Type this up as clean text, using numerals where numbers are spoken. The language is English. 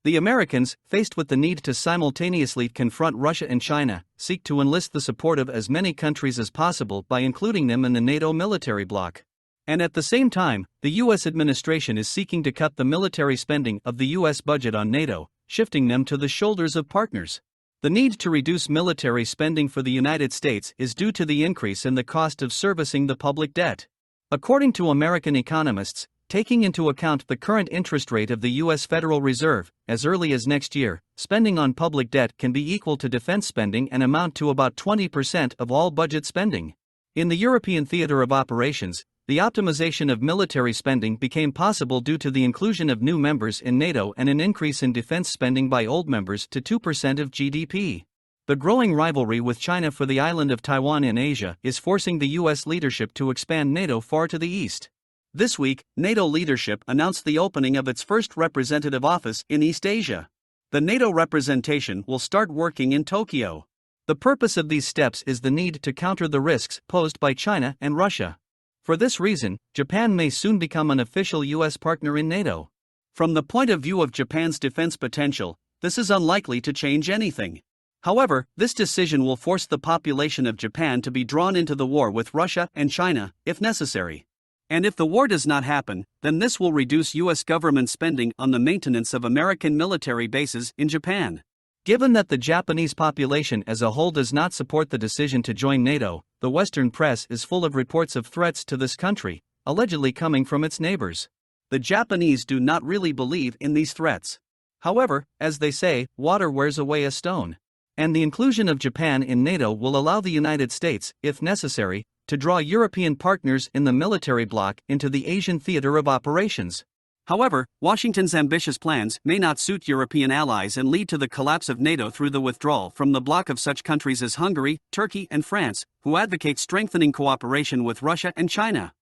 The Americans, faced with the need to simultaneously confront Russia and China, seek to enlist the support of as many countries as possible by including them in the NATO military bloc. And at the same time, the U.S. administration is seeking to cut the military spending of the U.S. budget on NATO, shifting them to the shoulders of partners. The need to reduce military spending for the United States is due to the increase in the cost of servicing the public debt. According to American economists, taking into account the current interest rate of the U.S. Federal Reserve, as early as next year, spending on public debt can be equal to defense spending and amount to about 20% of all budget spending. In the European theater of operations, the optimization of military spending became possible due to the inclusion of new members in NATO and an increase in defense spending by old members to 2% of GDP. The growing rivalry with China for the island of Taiwan in Asia is forcing the U.S. leadership to expand NATO far to the east. This week, NATO leadership announced the opening of its first representative office in East Asia. The NATO representation will start working in Tokyo. The purpose of these steps is the need to counter the risks posed by China and Russia. For this reason, Japan may soon become an official U.S. partner in NATO. From the point of view of Japan's defense potential, this is unlikely to change anything. However, this decision will force the population of Japan to be drawn into the war with Russia and China, if necessary. And if the war does not happen, then this will reduce U.S. government spending on the maintenance of American military bases in Japan. Given that the Japanese population as a whole does not support the decision to join NATO, the Western press is full of reports of threats to this country, allegedly coming from its neighbors. The Japanese do not really believe in these threats. However, as they say, water wears away a stone. And the inclusion of Japan in NATO will allow the United States, if necessary, to draw European partners in the military bloc into the Asian theater of operations. However, Washington's ambitious plans may not suit European allies and lead to the collapse of NATO through the withdrawal from the bloc of such countries as Hungary, Turkey, and France, who advocate strengthening cooperation with Russia and China.